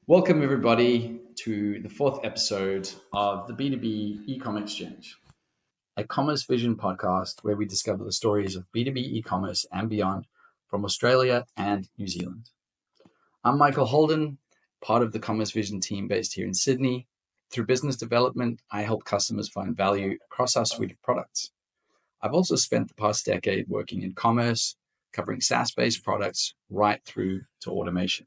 Welcome, everybody, to the fourth episode of the B2B eComm Exchange, a commerce vision podcast where we discover the stories of B2B e-commerce and beyond from Australia and New Zealand. I'm Michael Holden, part of the commerce vision team based here in Sydney. Through business development, I help customers find value across our suite of products. I've also spent the past decade working in commerce, covering SaaS-based products right through to automation.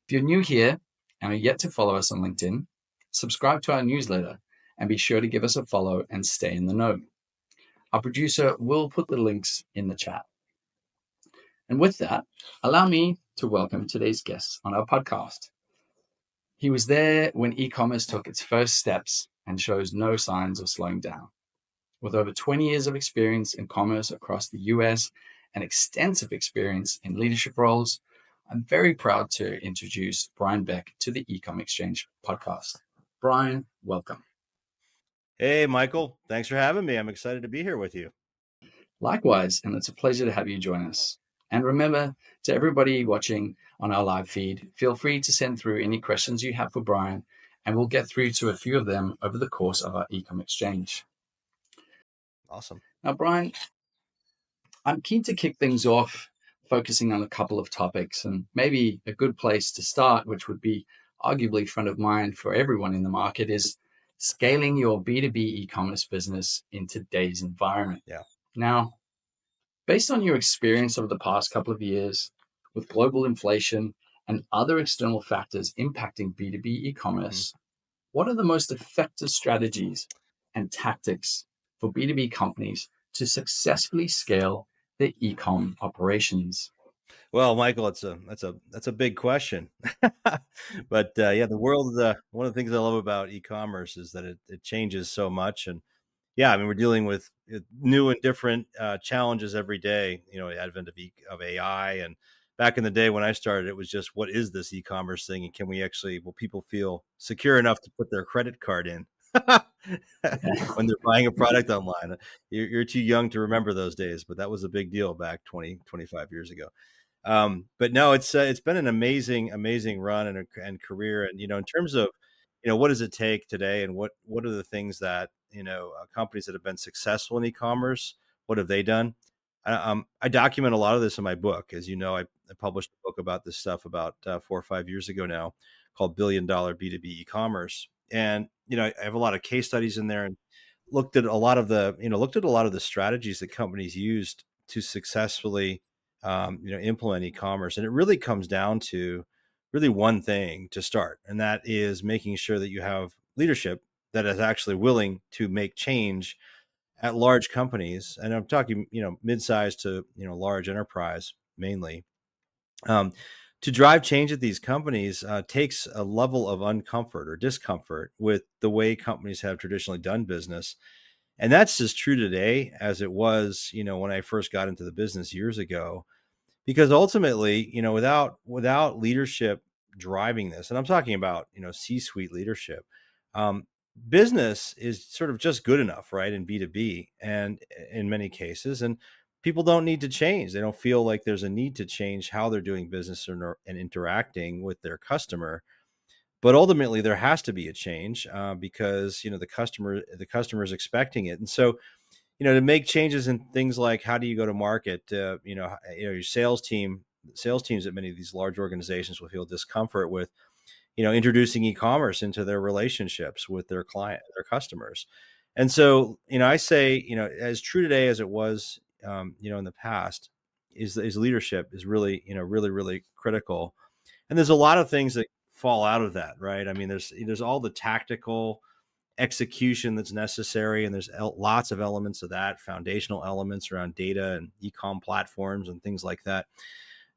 If you're new here and are yet to follow us on LinkedIn, subscribe to our newsletter and be sure to give us a follow and stay in the know. Our producer will put the links in the chat. And with that, allow me to welcome today's guest on our podcast. He was there when e-commerce took its first steps and shows no signs of slowing down. With over 20 years of experience in commerce across the US and extensive experience in leadership roles, I'm very proud to introduce Brian Beck to the eComm Exchange podcast. Brian, welcome. Hey, Michael. Thanks for having me. I'm excited to be here with you. Likewise, and it's a pleasure to have you join us. And remember, to everybody watching on our live feed, feel free to send through any questions you have for Brian, and we'll get through to a few of them over the course of our eComm Exchange. Awesome. Now, Brian, I'm keen to kick things off focusing on a couple of topics, and maybe a good place to start, which would be arguably front of mind for everyone in the market, is scaling your B2B e-commerce business in today's environment. Yeah. Now, based on your experience over the past couple of years with global inflation and other external factors impacting B2B e-commerce, what are the most effective strategies and tactics for B2B companies to successfully scale their e-com operations? Well, Michael, that's a big question, but yeah, the world. One of the things I love about e-commerce is that it changes so much, and yeah, I mean we're dealing with new and different challenges every day. You know, the advent of AI, and back in the day when I started, it was just what is this e-commerce thing, and can we actually? Will people feel secure enough to put their credit card in when they're buying a product online? You're too young to remember those days, but that was a big deal back 25 years ago. But no, it's been an amazing run and career. And, in terms of, what does it take today and what are the things that, companies that have been successful in e-commerce, what have they done? I document a lot of this in my book. As you know, I published a book about this stuff about 4 or 5 years ago now called $1 Billion B2B E-commerce. And, I have a lot of case studies in there and looked at a lot of the strategies that companies used to successfully implement e-commerce. And it really comes down to really one thing to start, and that is making sure that you have leadership that is actually willing to make change at large companies. And I'm talking, mid-sized to, large enterprise mainly. To drive change at these companies takes a level of uncomfort or discomfort with the way companies have traditionally done business. And that's as true today as it was, when I first got into the business years ago. Because ultimately, without leadership driving this, and I'm talking about, C-suite leadership, business is sort of just good enough, right? In B2B and in many cases, and people don't need to change. They don't feel like there's a need to change how they're doing business and interacting with their customer. But ultimately, there has to be a change because, the customer is expecting it. And so, to make changes in things like how do you go to market, your sales teams at many of these large organizations will feel discomfort with, introducing e-commerce into their relationships with their customers. And so, I say, as true today as it was, in the past, is leadership is really, really critical. And there's a lot of things that fall out of that, right? I mean, there's all the tactical execution that's necessary, and there's lots of elements of that, foundational elements around data and e-com platforms and things like that.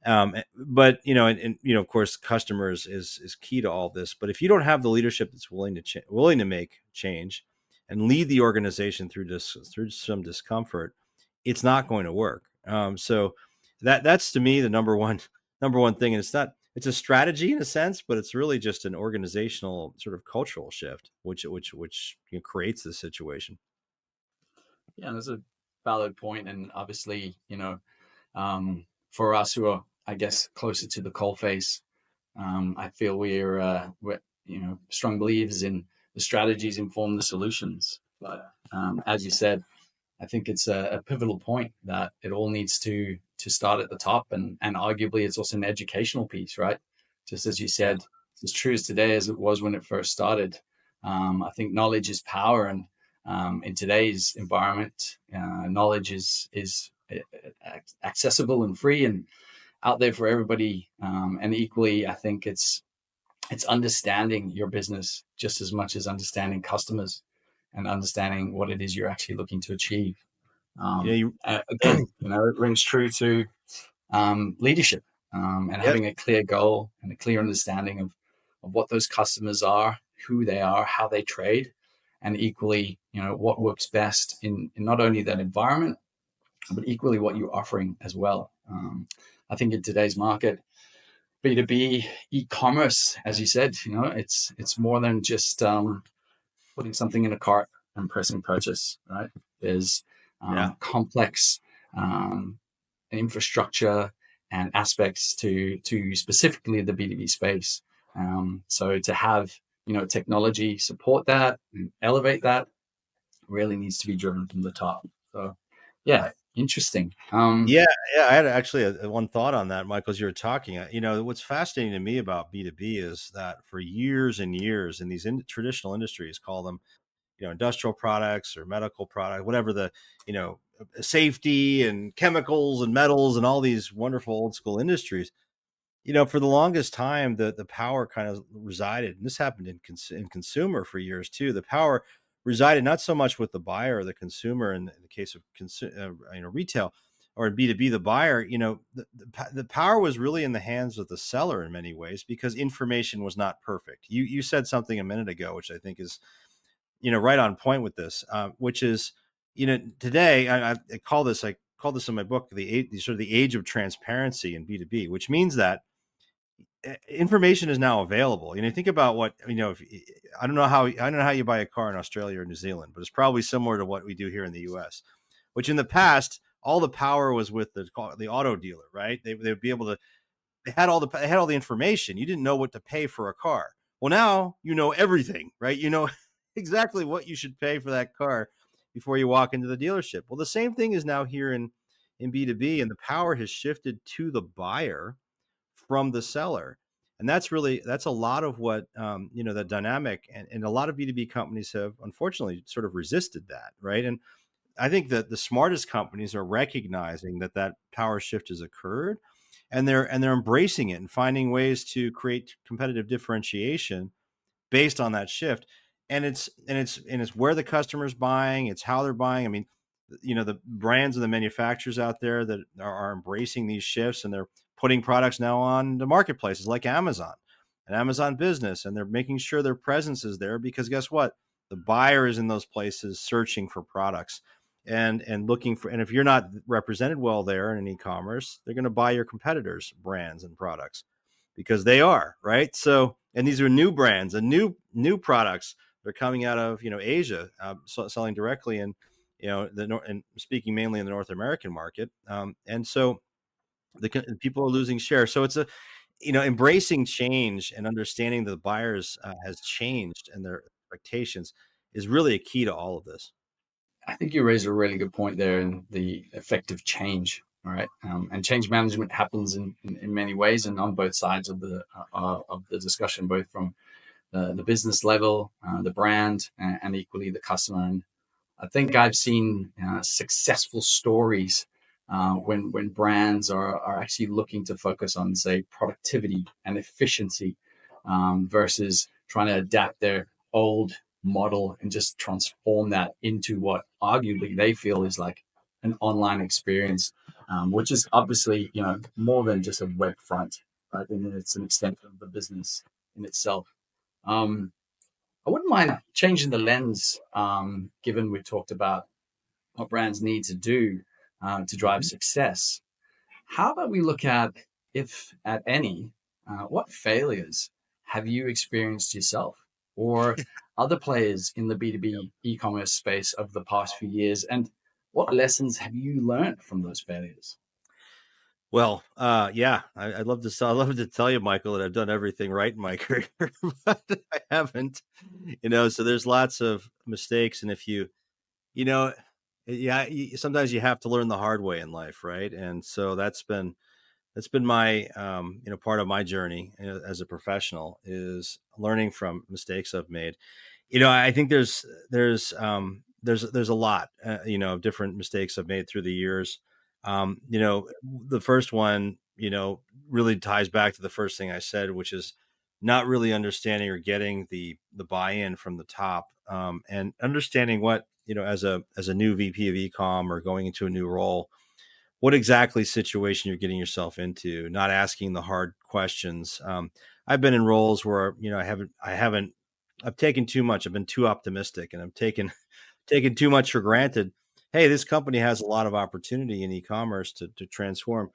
But of course, customers is key to all this. But if you don't have the leadership that's willing to make change and lead the organization through some discomfort, it's not going to work. So that's to me the number one thing. And it's a strategy in a sense, but it's really just an organizational sort of cultural shift, which creates this situation. Yeah, that's a valid point. And obviously, for us who are, I guess, closer to the coalface, I feel we're strong believers in the strategies inform the solutions. But as you said, I think it's a pivotal point that it all needs to start at the top, and arguably it's also an educational piece, right? Just as you Yeah. said, it's as true as today as it was when it first started. I think knowledge is power, and in today's environment, knowledge is accessible and free and out there for everybody. And equally, I think it's understanding your business just as much as understanding customers and understanding what it is you're actually looking to achieve. You know, you Again, it rings true to leadership, and Yep. having a clear goal and a clear understanding of what those customers are, who they are, how they trade, and equally, what works best in not only that environment, but equally what you're offering as well. I think in today's market, B2B e-commerce, as you said, it's more than just putting something in a cart and pressing purchase, right? There's Yeah. complex infrastructure and aspects to specifically the B2B space. So to have technology support that and elevate that really needs to be driven from the top. So yeah, interesting. Yeah, yeah. I had actually one thought on that, Michael, as you were talking. What's fascinating to me about B2B is that for years and years in these traditional industries, call them, industrial products or medical product, whatever safety and chemicals and metals and all these wonderful old school industries, for the longest time, the power kind of resided, and this happened in consumer for years too. The power resided not so much with the buyer or the consumer in the case of retail, or in B2B, the buyer. The power was really in the hands of the seller in many ways, because information was not perfect. You said something a minute ago, which I think is right on point with this, which is today I call this in my book the age of transparency in B2B, which means that information is now available. Think about what if I don't know how you buy a car in Australia or New Zealand, but it's probably similar to what we do here in the US, which in the past all the power was with the auto dealer, right? They would be able to, they had all the information. You didn't know what to pay for a car. Well, now you know everything, right? You know exactly what you should pay for that car before you walk into the dealership. Well, the same thing is now here in B2B, and the power has shifted to the buyer from the seller. And that's a lot of what, that dynamic, and a lot of B2B companies have unfortunately sort of resisted that. Right. And I think that the smartest companies are recognizing that power shift has occurred, and they're embracing it and finding ways to create competitive differentiation based on that shift. And it's where the customer's buying, it's how they're buying. I mean, the brands and the manufacturers out there that are embracing these shifts, and they're putting products now on the marketplaces like Amazon and Amazon Business, and they're making sure their presence is there, because guess what? The buyer is in those places searching for products and looking for, and if you're not represented well there in e-commerce, they're going to buy your competitors' brands and products, because they are, right. So, and these are new brands and new products. They're coming out of Asia, selling directly in and speaking mainly in the North American market, and so the people are losing share. So it's embracing change and understanding that the buyers has changed, and their expectations is really a key to all of this. I think you raise a really good point there in the effective change. All right, and change management happens in many ways and on both sides of the discussion, both from the business level, the brand, and equally the customer. And I think I've seen successful stories when brands are actually looking to focus on, say, productivity and efficiency, versus trying to adapt their old model and just transform that into what arguably they feel is like an online experience, which is obviously more than just a web front, right? And it's an extension of the business in itself. Um, I wouldn't mind changing the lens, given we talked about what brands need to do to drive Mhm. success. How about we look at, if at any, what failures have you experienced yourself or other players in the B2B e-commerce space over the past few years? And what lessons have you learned from those failures? Well, yeah, I'd love to. I'd love to tell you, Michael, that I've done everything right in my career, but I haven't. So there's lots of mistakes, and if you know, yeah, sometimes you have to learn the hard way in life, right? And so that's been my part of my journey as a professional, is learning from mistakes I've made. I think there's a lot of different mistakes I've made through the years. The first one really ties back to the first thing I said, which is not really understanding or getting the buy-in from the top, and understanding what, as a new VP of eComm or going into a new role, what exactly situation you're getting yourself into, not asking the hard questions. I've been in roles where, I've taken too much. I've been too optimistic, and I'm taken too much for granted. Hey, this company has a lot of opportunity in e-commerce to transform.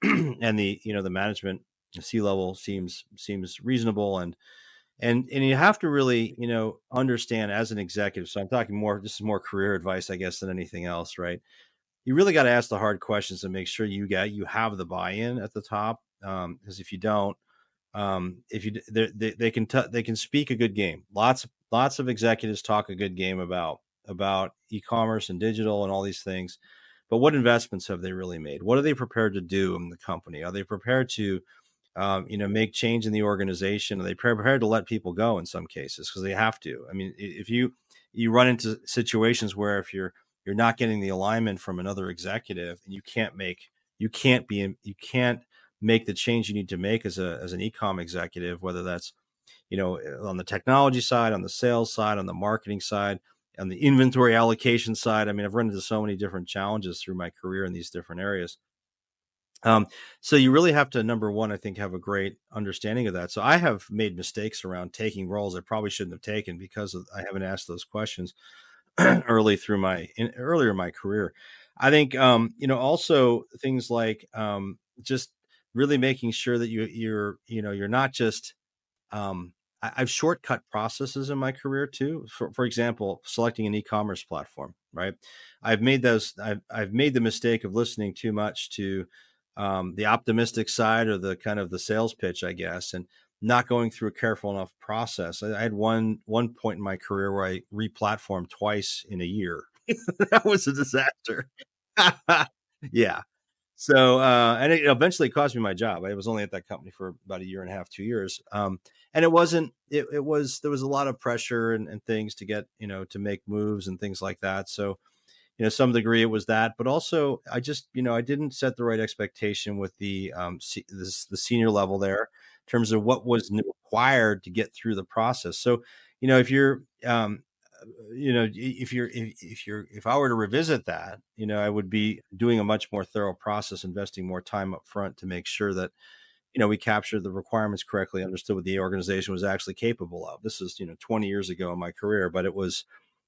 And the management, the C-level seems reasonable. And you have to really, understand as an executive. So I'm talking more, this is more career advice, I guess, than anything else, right? You really got to ask the hard questions and make sure you have the buy-in at the top. Because if you don't, if you they can speak a good game. Lots of executives talk a good game about e-commerce and digital and all these things, but what investments have they really made? What are they prepared to do in the company? Are they prepared to make change in the organization? Are they prepared to let people go in some cases because they have to? I mean, if you run into situations where, if you're not getting the alignment from another executive, and you can't make the change you need to make as an e-com executive, whether that's on the technology side, on the sales side, on the marketing side, on the inventory allocation side. I mean, I've run into so many different challenges through my career in these different areas. So you really have to, number one, I think, have a great understanding of that. So I have made mistakes around taking roles I probably shouldn't have taken because I haven't asked those questions earlier in my career. I think also things like just really making sure that you're not just I've shortcut processes in my career too. For example, selecting an e-commerce platform, right? I've made the mistake of listening too much to the optimistic side, or the kind of the sales pitch, I guess, and not going through a careful enough process. I had one point in my career where I re-platformed twice in a year. That was a disaster. Yeah. So, and it eventually cost me my job. I was only at that company for about a year and a half, 2 years. And it wasn't, it was, there was a lot of pressure and things to get, to make moves and things like that. So, some degree it was that, but also I just, I didn't set the right expectation with the senior level there in terms of what was required to get through the process. So, if you're, if I were to revisit that, I would be doing a much more thorough process, investing more time up front to make sure that, we captured the requirements correctly, understood what the organization was actually capable of. This is, 20 years ago in my career, but it was,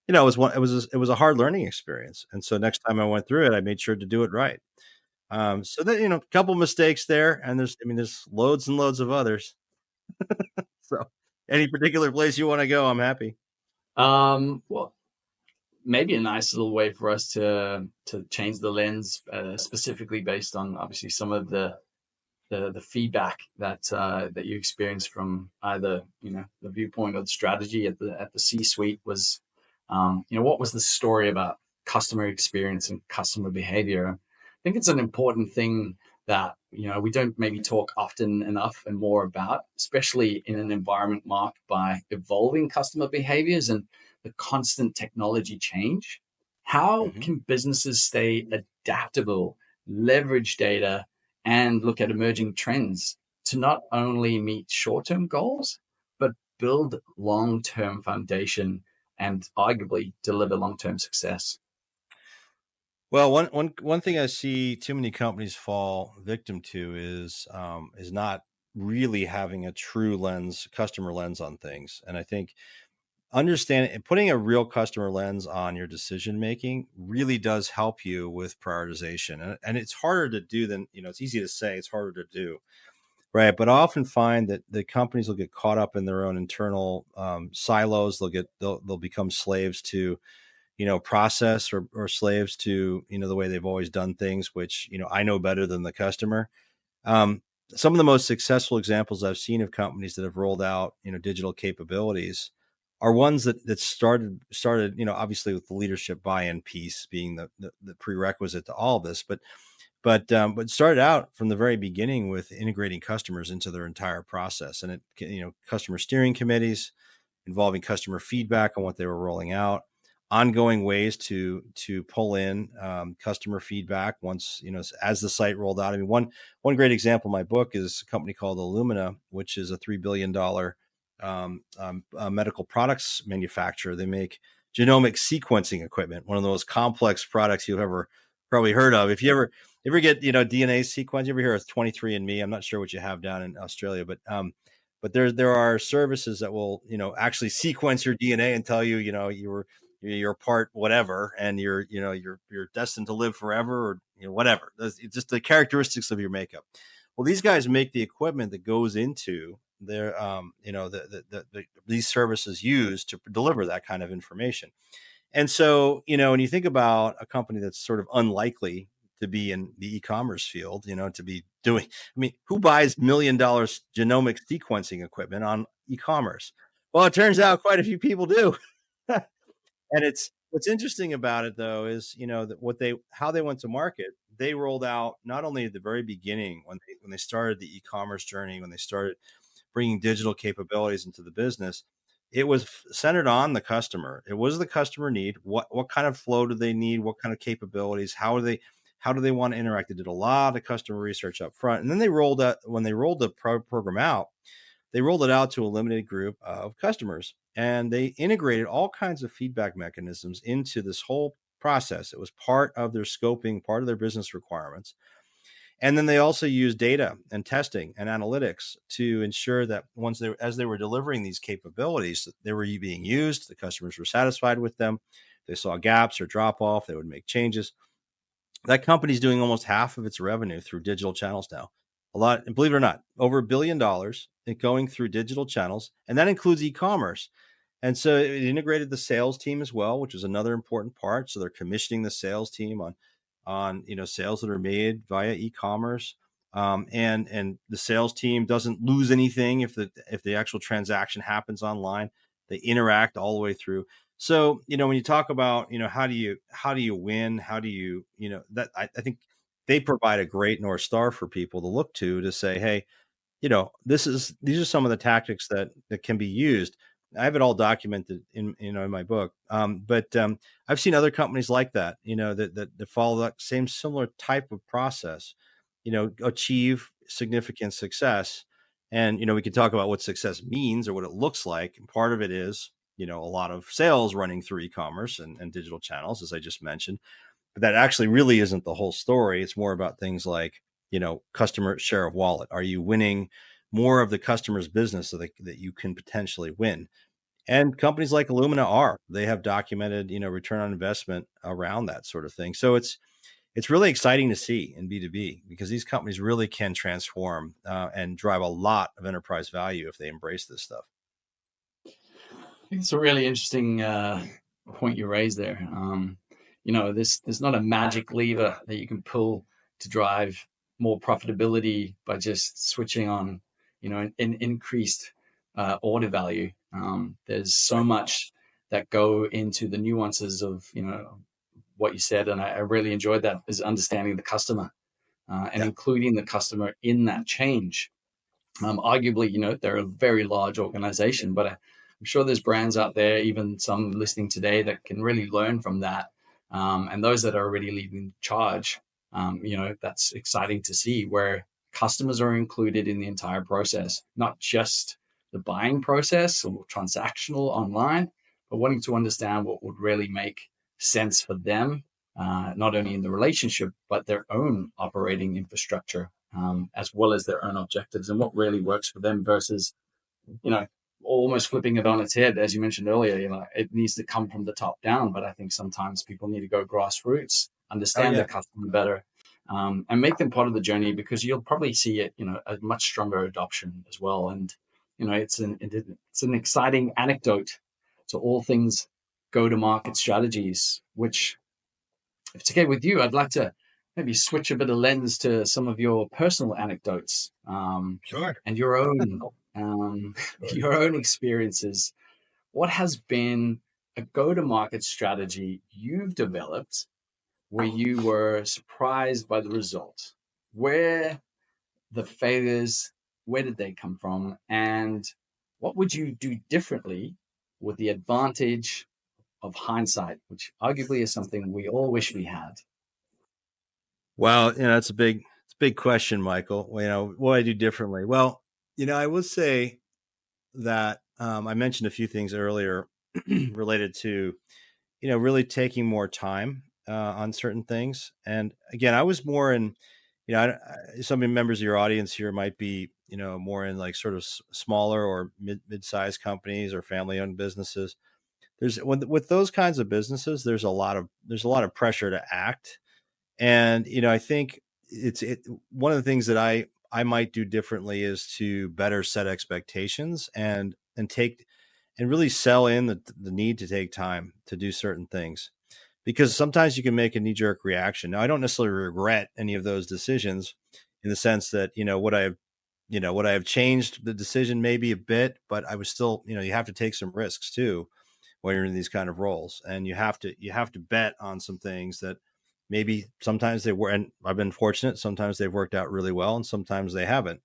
it was a hard learning experience. And so next time I went through it, I made sure to do it right. So that, a couple mistakes there, and there's loads and loads of others. So any particular place you want to go, I'm happy. Well, maybe a nice little way for us to change the lens, specifically based on obviously some of the feedback that you experienced from either the viewpoint or the strategy at the C-suite was, what was the story about customer experience and customer behavior. I think it's an important thing that we don't maybe talk often enough and more about, especially in an environment marked by evolving customer behaviors and the constant technology change. How Mm-hmm. can businesses stay adaptable, leverage data, and look at emerging trends to not only meet short-term goals, but build long-term foundation and arguably deliver long-term success? Well, one thing I see too many companies fall victim to is not really having a true customer lens on things. And I think understanding, putting a real customer lens on your decision making really does help you with prioritization. And it's harder to do than, it's easy to say, it's harder to do. Right. But I often find that the companies will get caught up in their own internal silos. They'll become slaves to, process or slaves to, the way they've always done things, which, I know better than the customer. Some of the most successful examples I've seen of companies that have rolled out, digital capabilities are ones that started, obviously with the leadership buy-in piece being the prerequisite to all of this, but started out from the very beginning with integrating customers into their entire process. And customer steering committees involving customer feedback on what they were rolling out, ongoing ways to pull in customer feedback once, as the site rolled out. I mean, one great example in my book is a company called Illumina, which is a $3 billion medical products manufacturer. They make genomic sequencing equipment, one of the most complex products you've ever probably heard of. If you ever get, DNA sequence, you ever hear of 23andMe? I'm not sure what you have down in Australia, but there are services that will, actually sequence your DNA and tell you, you're part whatever, and you're destined to live forever, or whatever. It's just the characteristics of your makeup. Well, these guys make the equipment that goes into their, these services used to deliver that kind of information. And so, when you think about a company that's sort of unlikely to be in the e-commerce field, to be doing, I mean, who buys $1 million genomic sequencing equipment on e-commerce? Well, it turns out quite a few people do. And what's interesting about it, though, is, that how they went to market. They rolled out not only at the very beginning when they started the e-commerce journey, when they started bringing digital capabilities into the business, it was centered on the customer. It was the customer need. What kind of flow do they need? What kind of capabilities? How do they want to interact? They did a lot of customer research up front, and then when they rolled the program out, they rolled it out to a limited group of customers, and they integrated all kinds of feedback mechanisms into this whole process. It was part of their scoping, part of their business requirements. And then they also use data and testing and analytics to ensure that as they were delivering these capabilities, they were being used, the customers were satisfied with them. If they saw gaps or drop off, they would make changes. That company's doing almost half of its revenue through digital channels now. A lot, and believe it or not, over $1 billion going through digital channels, and that includes e-commerce. And so it integrated the sales team as well, which is another important part. So they're commissioning the sales team on sales that are made via e-commerce, and the sales team doesn't lose anything if the actual transaction happens online. They interact all the way through. So when you talk about how do you win, how do you that I think they provide a great North Star for people to look to say, hey, these are some of the tactics that can be used. I have it all documented in my book. But I've seen other companies like that, that follow that same similar type of process, achieve significant success. And, we can talk about what success means or what it looks like. And part of it is, a lot of sales running through e-commerce and digital channels, as I just mentioned. But that actually really isn't the whole story. It's more about things like, customer share of wallet. Are you winning more of the customer's business so that you can potentially win? And companies like Illumina they have documented, return on investment around that sort of thing. So it's really exciting to see in B2B because these companies really can transform and drive a lot of enterprise value if they embrace this stuff. I think it's a really interesting point you raised there. There's not a magic lever that you can pull to drive more profitability by just switching on, an increased order value. There's so much that go into the nuances of, what you said. And I really enjoyed that, is understanding the customer and including the customer in that change. Arguably, they're a very large organization, but I'm sure there's brands out there, even some listening today, that can really learn from that. And those that are already leading charge, that's exciting to see, where customers are included in the entire process, not just the buying process or transactional online, but wanting to understand what would really make sense for them, not only in the relationship, but their own operating infrastructure, as well as their own objectives and what really works for them versus, almost flipping it on its head. As you mentioned earlier, it needs to come from the top down, but I think sometimes people need to go grassroots, understand their customer better, and make them part of the journey, because you'll probably see it, a much stronger adoption as well. And, it's an exciting anecdote to all things go-to-market strategies, which, if it's okay with you, I'd like to maybe switch a bit of lens to some of your personal anecdotes, Sure. and your own your own experiences. What has been a go-to-market strategy you've developed where you were surprised by the result? Where the failures, where did they come from? And what would you do differently with the advantage of hindsight, which arguably is something we all wish we had? Well, it's a big question, Michael. What I do differently. Well, I will say that I mentioned a few things earlier related to, really taking more time on certain things. And again, I was more in, some members of your audience here might be, more in like sort of smaller or mid-sized companies or family-owned businesses. With those kinds of businesses, there's a lot of pressure to act. And, I think one of the things that I might do differently is to better set expectations and take and really sell in the need to take time to do certain things, because sometimes you can make a knee-jerk reaction. Now, I don't necessarily regret any of those decisions in the sense that, would I have changed the decision maybe a bit, but I was still, you have to take some risks too when you're in these kind of roles, and you have to bet on some things that maybe sometimes they were, and I've been fortunate, sometimes they've worked out really well and sometimes they haven't.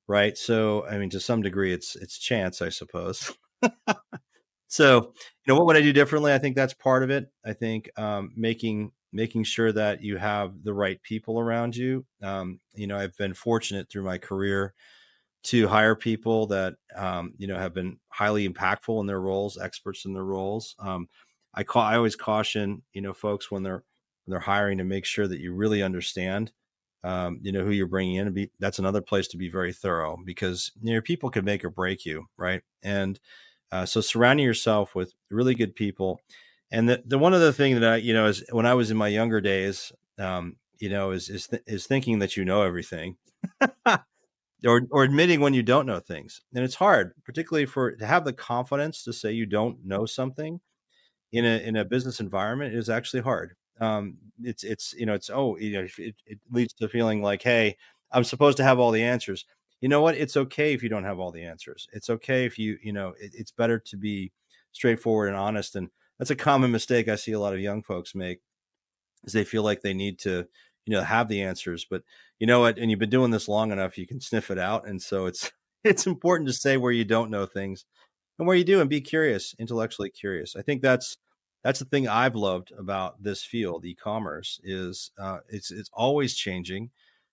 Right. So, I mean, to some degree it's chance, I suppose. So, what would I do differently? I think that's part of it. I think making sure that you have the right people around you. I've been fortunate through my career to hire people that have been highly impactful in their roles, experts in their roles. I always caution folks when they're hiring to make sure that you really understand who you're bringing in. That's another place to be very thorough, because people can make or break you, right? And so surrounding yourself with really good people. And the one other thing that I is when I was in my younger days, is thinking that everything. Or admitting when you don't know things. And it's hard, particularly to have the confidence to say you don't know something in a business environment is actually hard. It leads to feeling like, hey, I'm supposed to have all the answers. You know what? It's okay if you don't have all the answers. It's okay if it's better to be straightforward and honest. And that's a common mistake I see a lot of young folks make, is they feel like they need to, have the answers. But you know what? And you've been doing this long enough, you can sniff it out. And so it's it's important to say where you don't know things and where you do, and be curious, intellectually curious. I think that's the thing I've loved about this field, e-commerce, is it's always changing.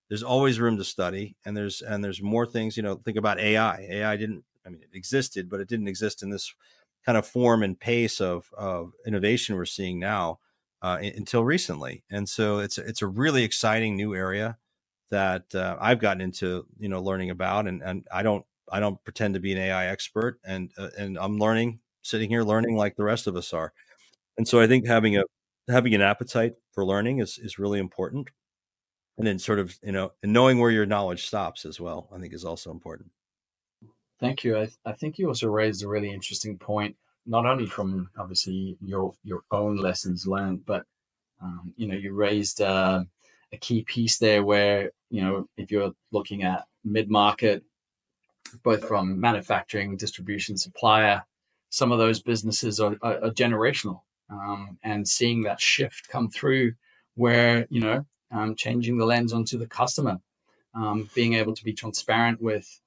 There's always room to study, and there's more things. Think about AI. AI didn't, I mean, it existed, but it didn't exist in this kind of form and pace of innovation we're seeing now until recently. And so it's a really exciting new area that I've gotten into, learning about, and I don't pretend to be an AI expert, and I'm sitting here learning like the rest of us are. And so I think having an appetite for learning is really important. And then sort of, and knowing where your knowledge stops as well, I think is also important. Thank you. I think you also raised a really interesting point, not only from obviously your own lessons learned, but you raised a key piece there where, if you're looking at mid-market, both from manufacturing, distribution, supplier, some of those businesses are generational, and seeing that shift come through where, changing the lens onto the customer, being able to be transparent with,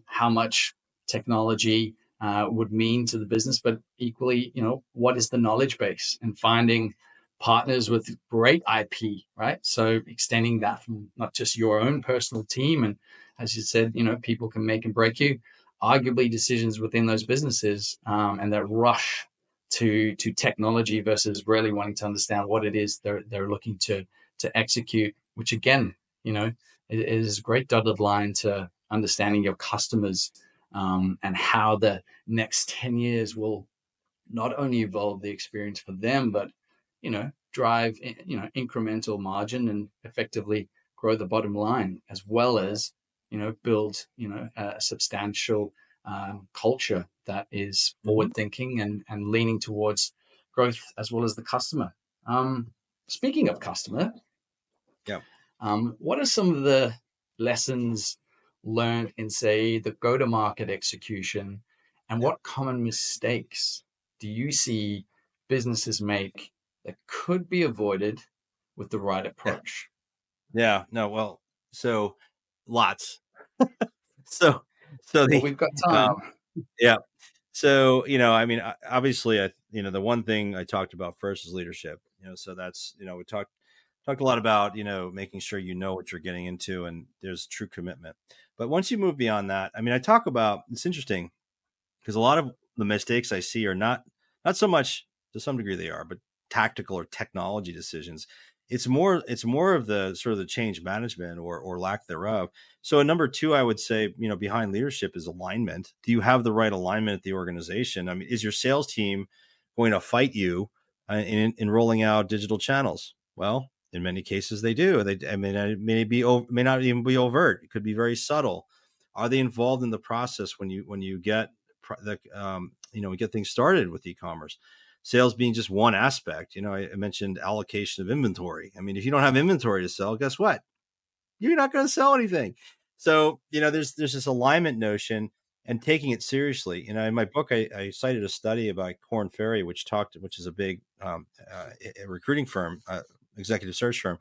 how much technology would mean to the business, but equally, what is the knowledge base, and finding partners with great IP, right? So extending that from not just your own personal team, and as you said, people can make and break you. Arguably, decisions within those businesses, and that rush to technology versus really wanting to understand what it is they're looking to execute. Which again, it is a great dotted line to understanding your customers, and how the next 10 years will not only evolve the experience for them, but drive incremental margin and effectively grow the bottom line, as well as build a substantial culture that is forward thinking and leaning towards growth as well as the customer. Speaking of customer, Yeah. what are some of the lessons learned in, say, the go-to-market execution, and Yeah. what common mistakes do you see businesses make that could be avoided with the right Yeah. approach? Yeah. No, well, so lots. So, so Well, the, we've got time. yeah. So, I mean, obviously, the one thing I talked about first is leadership, so that's, we talked a lot about, making sure you know what you're getting into and there's true commitment. But once you move beyond that, I mean, I talk about, it's interesting because a lot of the mistakes I see are not so much, to some degree they are, but tactical or technology decisions. It's more of the sort of the change management or lack thereof. So number two, I would say, behind leadership is alignment. Do you have the right alignment at the organization? I mean, is your sales team going to fight you in rolling out digital channels? Well, in many cases they do. I mean, it may not even be overt. It could be very subtle. Are they involved in the process when you get we get things started with e-commerce? Sales being just one aspect. I mentioned allocation of inventory. I mean, if you don't have inventory to sell, guess what? You're not going to sell anything. So, there's this alignment notion and taking it seriously. In my book, I cited a study about Korn Ferry, which is a big a recruiting firm, executive search firm.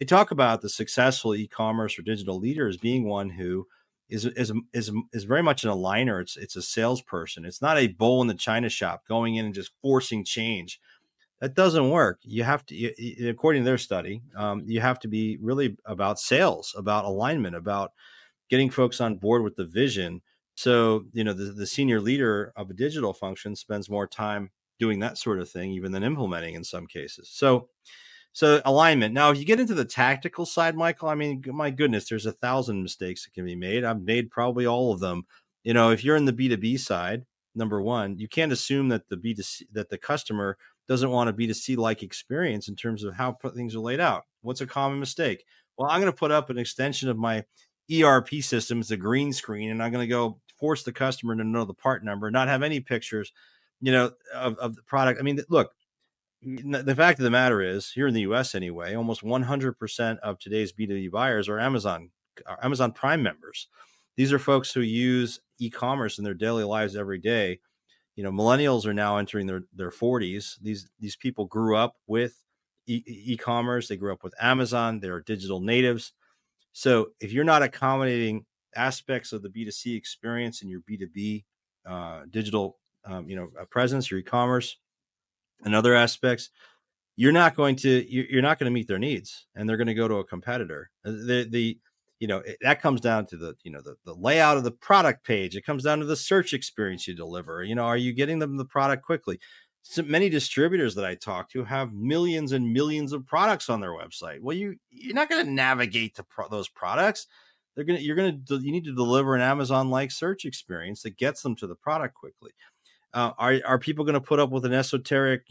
They talk about the successful e-commerce or digital leader as being one who is very much an aligner. It's a salesperson. It's not a bull in the china shop going in and just forcing change. That doesn't work. You have to, according to their study, you have to be really about sales, about alignment, about getting folks on board with the vision. So, the senior leader of a digital function spends more time doing that sort of thing, even than implementing in some cases. So alignment. Now, if you get into the tactical side, Michael, I mean, my goodness, there's 1,000 mistakes that can be made. I've made probably all of them. If you're in the B2B side, number one, you can't assume that the customer doesn't want a B2C like experience in terms of how things are laid out. What's a common mistake? Well, I'm going to put up an extension of my ERP system. It's a green screen, and I'm going to go force the customer to know the part number, not have any pictures, of the product. I mean, look, the fact of the matter is, here in the US anyway, almost 100% of today's B2B buyers are Amazon Prime members. These are folks who use e-commerce in their daily lives every day. Millennials are now entering their 40s. These people grew up with e-commerce. They grew up with Amazon. They're digital natives. So if you're not accommodating aspects of the B2C experience in your B2B digital presence, your e-commerce and other aspects, you're not going to meet their needs, and they're going to go to a competitor. That comes down to the layout of the product page. It comes down to the search experience you deliver. Are you getting them the product quickly? So many distributors that I talk to have millions and millions of products on their website. Well, you're not going to navigate to those products. You need to deliver an Amazon-like search experience that gets them to the product quickly. Are people going to put up with an esoteric,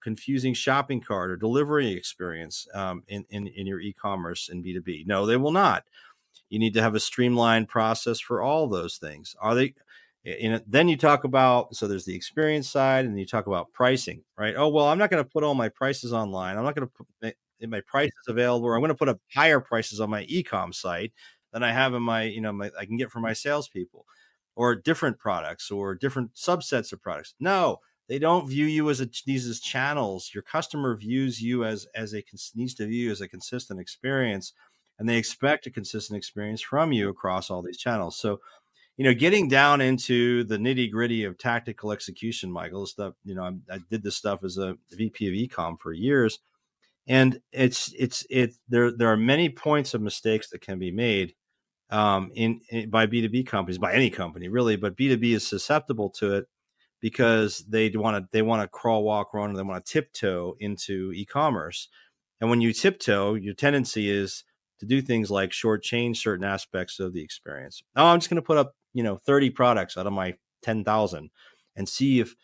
confusing shopping cart or delivery experience in your e-commerce and B2B? No, they will not. You need to have a streamlined process for all those things. Are they? Then you talk about, so there's the experience side, and you talk about pricing, right? Oh, well, I'm not going to put all my prices online. I'm not going to put my prices available, or I'm going to put up higher prices on my e-com site than I have in my, I can get for my salespeople, or different products or different subsets of products. No, they don't view you as these as channels. Your customer views you needs to view you as a consistent experience, and they expect a consistent experience from you across all these channels. So, getting down into the nitty gritty of tactical execution, Michael, stuff, I did this stuff as a VP of eComm for years, and there are many points of mistakes that can be made by B2B companies, by any company really, but B2B is susceptible to it because they want to crawl, walk, run, and they want to tiptoe into e-commerce. And when you tiptoe, your tendency is to do things like shortchange certain aspects of the experience. Oh, I'm just going to put up 30 products out of my 10,000 and see if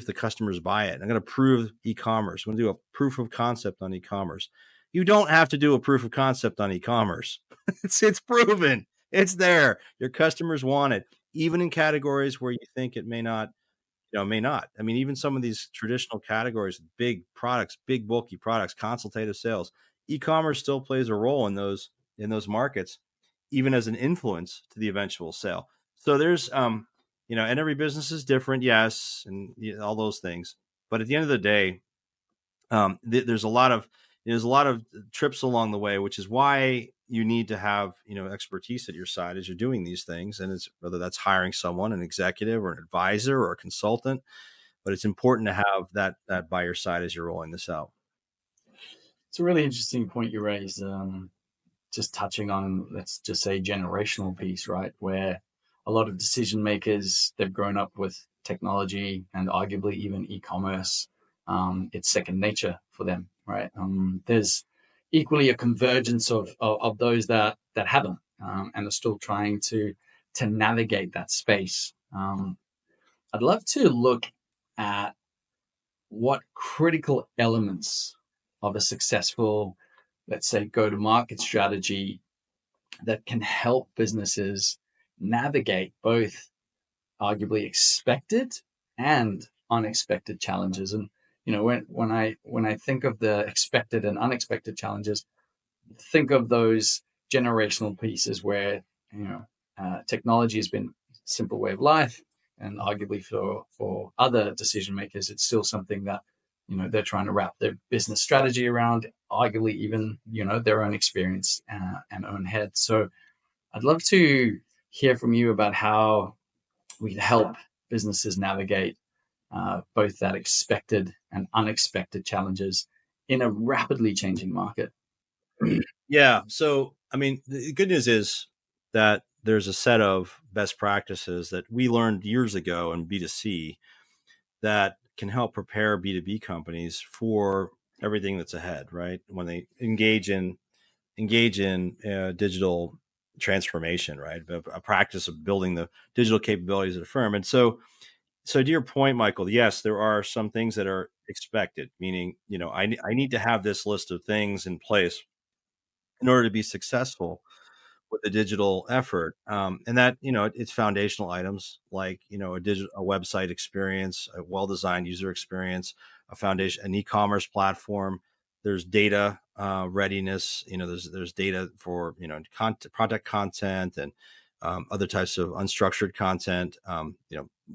the customers buy it. I'm going to prove e-commerce. I'm going to do a proof of concept on e-commerce. You don't have to do a proof of concept on e-commerce. It's proven. It's there. Your customers want it, even in categories where you think it may not may not. I mean, even some of these traditional categories, big products, big bulky products, consultative sales, e-commerce still plays a role in those markets, even as an influence to the eventual sale. So there's and every business is different, yes, and all those things. But at the end of the day, there's a lot of trips along the way, which is why you need to have expertise at your side as you're doing these things, and it's whether that's hiring someone, an executive or an advisor or a consultant, but it's important to have that by your side as you're rolling this out. It's a really interesting point you raised. Just touching on, let's just say, generational piece, right? Where a lot of decision makers, they've grown up with technology and arguably even e-commerce. It's second nature for them, right? There's equally a convergence of those that haven't and are still trying to navigate that space. I'd love to look at what critical elements of a successful, let's say, go-to-market strategy that can help businesses navigate both arguably expected and unexpected challenges. And when I think of the expected and unexpected challenges, think of those generational pieces where technology has been a simple way of life, and arguably for other decision makers, it's still something that they're trying to wrap their business strategy around, arguably even their own experience and own head. So I'd love to hear from you about how we help businesses navigate both that expected and unexpected challenges in a rapidly changing market. Yeah. So, I mean, the good news is that there's a set of best practices that we learned years ago in B2C that can help prepare B2B companies for everything that's ahead, right? When they engage in digital transformation, right? A practice of building the digital capabilities of the firm. And so to your point, Michael, yes, there are some things that are expected, meaning, I need to have this list of things in place in order to be successful with a digital effort. And that, it's foundational items like, a website experience, a well-designed user experience, a foundation, an e-commerce platform. There's data readiness, there's data for, product content and other types of unstructured content,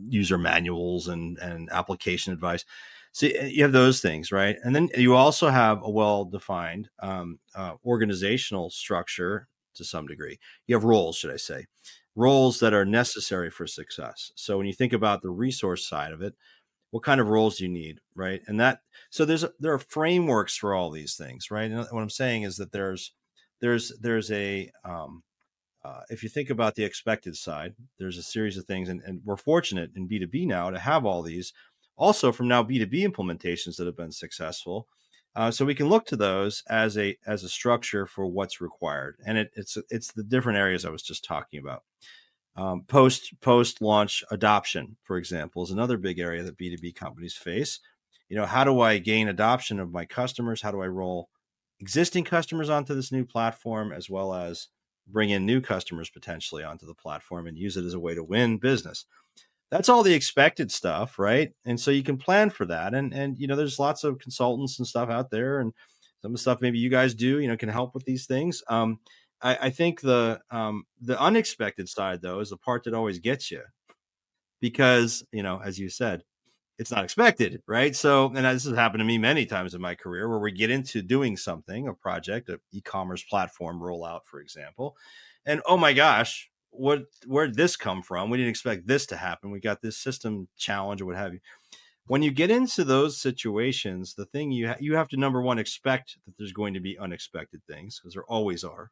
user manuals and application advice. So you have those things, right? And then you also have a well-defined organizational structure to some degree. You have roles, should I say, roles that are necessary for success. So when you think about the resource side of it, what kind of roles do you need, right? And so there are frameworks for all these things, right? And what I'm saying is that there's a if you think about the expected side, there's a series of things, and we're fortunate in B2B now to have all these, also from now B2B implementations that have been successful. So we can look to those as a structure for what's required, and it's the different areas I was just talking about. Post launch adoption, for example, is another big area that B2B companies face. How do I gain adoption of my customers? How do I roll existing customers onto this new platform, as well as bring in new customers potentially onto the platform and use it as a way to win business? That's all the expected stuff, right? And so you can plan for that. And there's lots of consultants and stuff out there, and some of the stuff maybe you guys do, can help with these things. I think the unexpected side, though, is the part that always gets you because, as you said, it's not expected, right? So, and this has happened to me many times in my career where we get into doing something, a project, an e-commerce platform rollout, for example, and oh my gosh, where did this come from? We didn't expect this to happen. We got this system challenge or what have you. When you get into those situations, the thing you have to, number one, expect that there's going to be unexpected things, because there always are.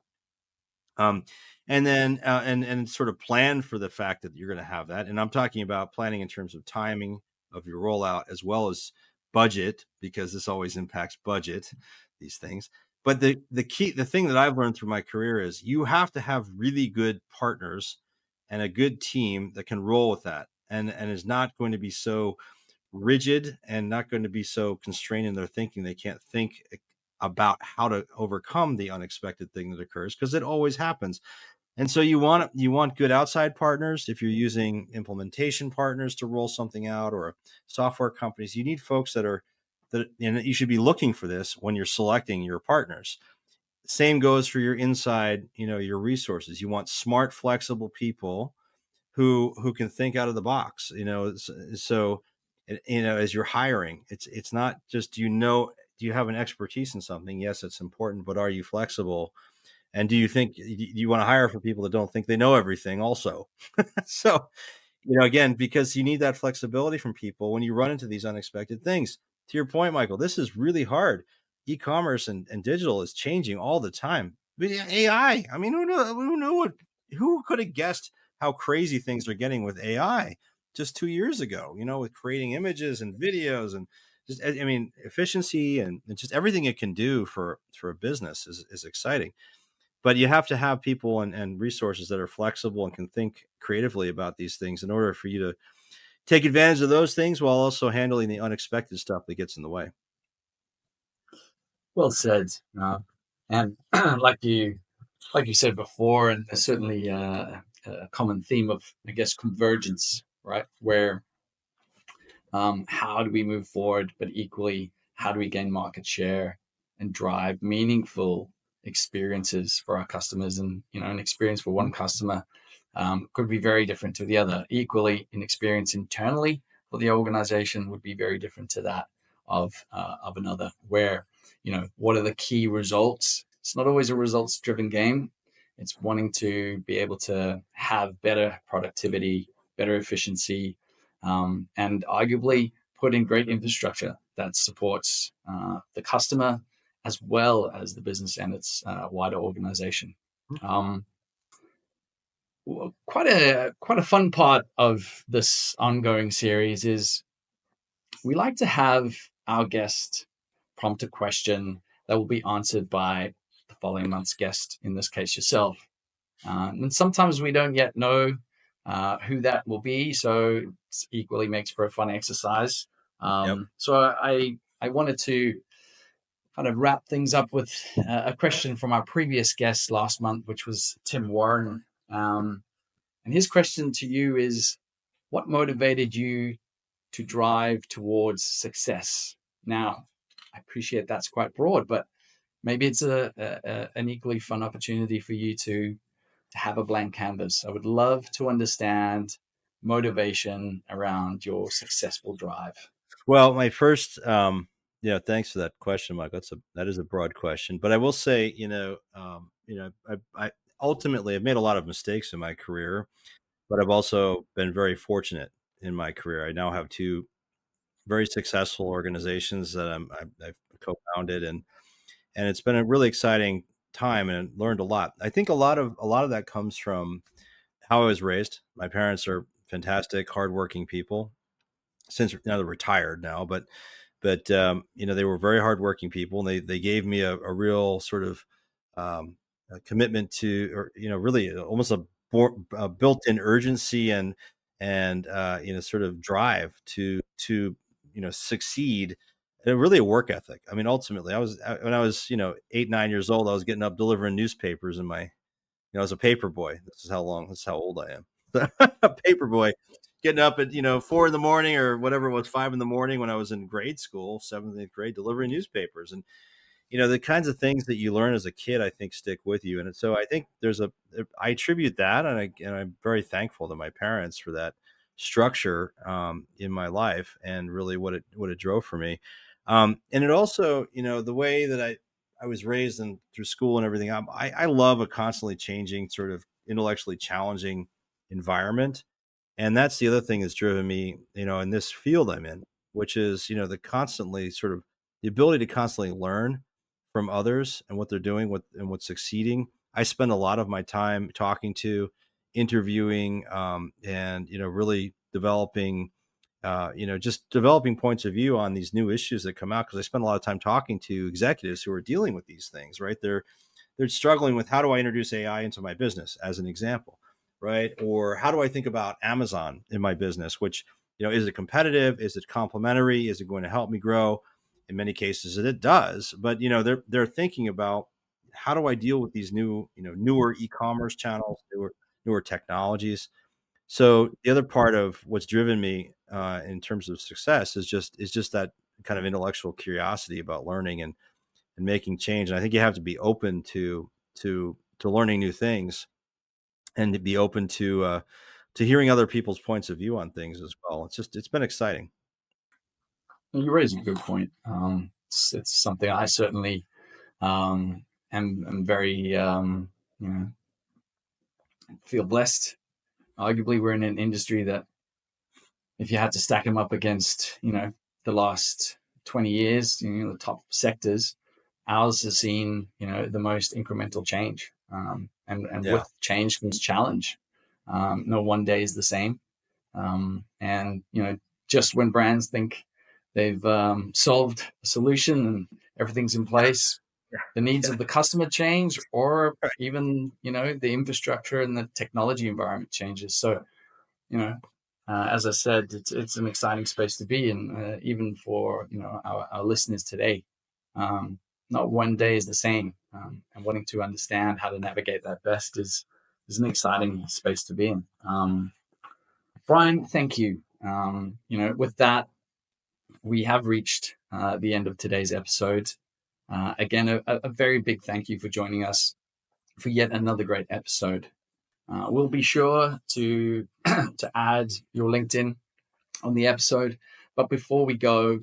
And then and sort of plan for the fact that you're going to have that. And I'm talking about planning in terms of timing of your rollout, as well as budget, because this always impacts budget, these things. But the thing that I've learned through my career is you have to have really good partners and a good team that can roll with that, and is not going to be so rigid and not going to be so constrained in their thinking they can't think about how to overcome the unexpected thing that occurs, because it always happens. And so you want good outside partners. If you're using implementation partners to roll something out, or software companies, you need folks and you should be looking for this when you're selecting your partners. Same goes for your inside, your resources. You want smart, flexible people who can think out of the box, so as you're hiring, it's not just, do you have an expertise in something? Yes, it's important, but are you flexible? And do you want to hire for people that don't think they know everything also? So, again, because you need that flexibility from people when you run into these unexpected things. To your point, Michael, this is really hard. E-commerce and digital is changing all the time. But AI, I mean, who could have guessed how crazy things are getting with AI just 2 years ago, with creating images and videos, and just, I mean, efficiency and just everything it can do for a business is exciting. But you have to have people and resources that are flexible and can think creatively about these things in order for you to take advantage of those things while also handling the unexpected stuff that gets in the way. Well said. And like you said before, and there's certainly a common theme of, I guess, convergence, right? Where how do we move forward, but equally, how do we gain market share and drive meaningful experiences for our customers? And an experience for one customer could be very different to the other. Equally, an experience internally for the organization would be very different to that of another. Where what are the key results? It's not always a results-driven game. It's wanting to be able to have better productivity, better efficiency, and arguably put in great infrastructure that supports the customer as well as the business and its wider organization. Um, quite a fun part of this ongoing series is we like to have our guest prompt a question that will be answered by the following month's guest, in this case yourself. And sometimes we don't yet know who that will be, so it equally makes for a fun exercise. Yep. So I wanted to kind of wrap things up with a question from our previous guest last month, which was Tim Warren. And his question to you is, what motivated you to drive towards success? Now, I appreciate that's quite broad, but maybe it's an equally fun opportunity for you to have a blank canvas. I would love to understand motivation around your successful drive. Well, my first, thanks for that question, Mike. That is a broad question, but I will say, I ultimately I've made a lot of mistakes in my career, but I've also been very fortunate in my career. I now have two very successful organizations that I've co-founded, and it's been a really exciting time and learned a lot. I think a lot of that comes from how I was raised. My parents are fantastic, hardworking people. Since now they're retired now, but they were very hardworking people, and they gave me a real sort of a commitment to, or really almost a built-in urgency and sort of drive to succeed, and really a work ethic. I mean, ultimately, when I was 8, 9 years old, I was getting up delivering newspapers in my, I was a paper boy. This is how old I am. A paper boy, getting up at 4 in the morning or whatever it was, 5 in the morning when I was in grade school, 7th, 8th grade, delivering newspapers. And the kinds of things that you learn as a kid, I think, stick with you. And so I think I attribute that, and I'm very thankful to my parents for that structure in my life, and really what it drove for me. And it also, the way that I was raised and through school and everything. I love a constantly changing, sort of intellectually challenging environment. And that's the other thing that's driven me, in this field I'm in, which is, the ability to constantly learn from others and what they're doing, and what's succeeding. I spend a lot of my time talking to, interviewing, and really developing, just developing points of view on these new issues that come out, because I spend a lot of time talking to executives who are dealing with these things. Right, they're struggling with, how do I introduce AI into my business, as an example, right? Or how do I think about Amazon in my business? Which, is it competitive? Is it complementary? Is it going to help me grow? In many cases, it does. But they're thinking about how do I deal with these newer e-commerce channels, newer technologies? So the other part of what's driven me in terms of success is just that kind of intellectual curiosity about learning and making change. And I think you have to be open to learning new things, and to be open to hearing other people's points of view on things as well. It's been exciting. You raise a good point. It's something I certainly am very feel blessed. Arguably, we're in an industry that, if you had to stack them up against the last 20 years, the top sectors, ours has seen the most incremental change, and Yeah. with change comes challenge. No one day is the same, and just when brands think they've solved a solution and everything's in place, the needs Yeah. of the customer change, or Right. even the infrastructure and the technology environment changes. So as I said, it's an exciting space to be in, even for our listeners today. Not one day is the same, and wanting to understand how to navigate that best is an exciting space to be in. Brian, thank you. With that, we have reached the end of today's episode. Again, a very big thank you for joining us for yet another great episode. We'll be sure to to add your LinkedIn on the episode. But before we go,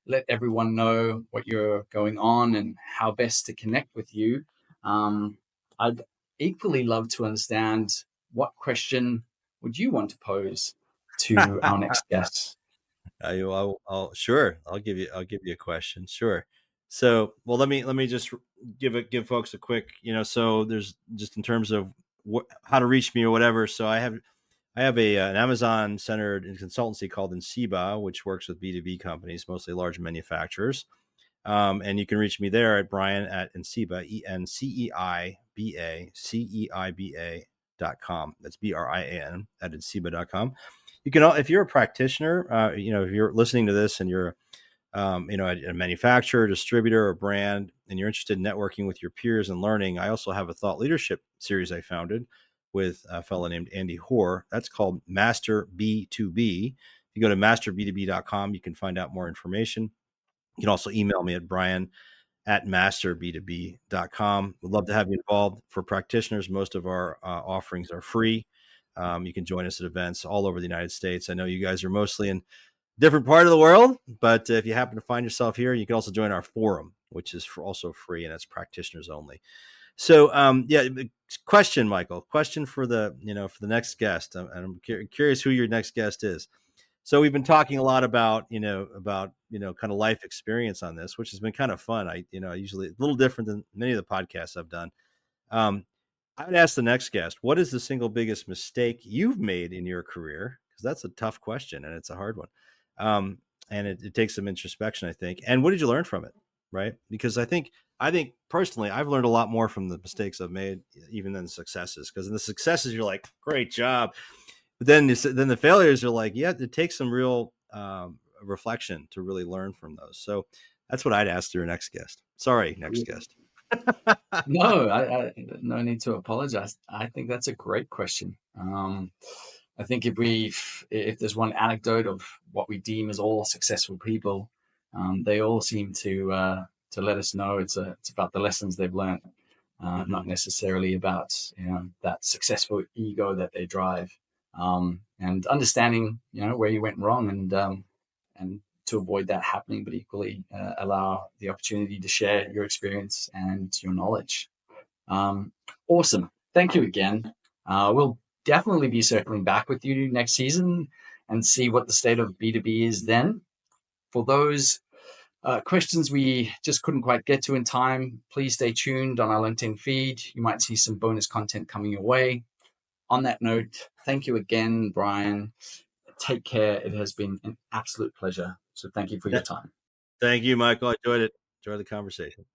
let everyone know what you're going on and how best to connect with you. I'd equally love to understand, what question would you want to pose to our next guest? Sure. I'll give you a question. Sure. So, well, let me just give folks a quick, so there's just in terms of how to reach me or whatever. So I have an Amazon centered consultancy called Enciba, which works with B2B companies, mostly large manufacturers. And you can reach me there at Brian at Enciba, ENCEIBACEIBA.com. That's BRIAN at Enciba.com. You can, if you're a practitioner, if you're listening to this and you're, a manufacturer, distributor, or brand, and you're interested in networking with your peers and learning, I also have a thought leadership series I founded with a fellow named Andy Hoare. That's called Master B2B. If you go to masterb2b.com, you can find out more information. You can also email me at Brian at masterb2b.com. We'd love to have you involved. For practitioners, most of our offerings are free. You can join us at events all over the United States. I know you guys are mostly in different part of the world, but if you happen to find yourself here, you can also join our forum, which is also free, and it's practitioners only. So, question, Michael, question for the next guest. I'm curious who your next guest is. So we've been talking a lot about kind of life experience on this, which has been kind of fun. I usually a little different than many of the podcasts I've done. I would ask the next guest, what is the single biggest mistake you've made in your career? Because that's a tough question and it's a hard one. And it takes some introspection, I think. And what did you learn from it? Right. Because I think personally, I've learned a lot more from the mistakes I've made, even than the successes. Because in the successes, you're like, great job. But then the failures are like, yeah, it takes some real reflection to really learn from those. So that's what I'd ask your next guest. Sorry, next guest. No, I no need to apologize. I think that's a great question. I think if there's one anecdote of what we deem as all successful people, they all seem to let us know it's about the lessons they've learned, not necessarily about that successful ego that they drive, and understanding where you went wrong, and to avoid that happening, but equally allow the opportunity to share your experience and your knowledge. Awesome. Thank you again. We'll definitely be circling back with you next season and see what the state of B2B is then. For those questions we just couldn't quite get to in time, please stay tuned on our LinkedIn feed. You might see some bonus content coming your way. On that note, thank you again, Brian. Take care. It has been an absolute pleasure. So thank you for your time. Thank you, Michael. I enjoyed it. Enjoyed the conversation.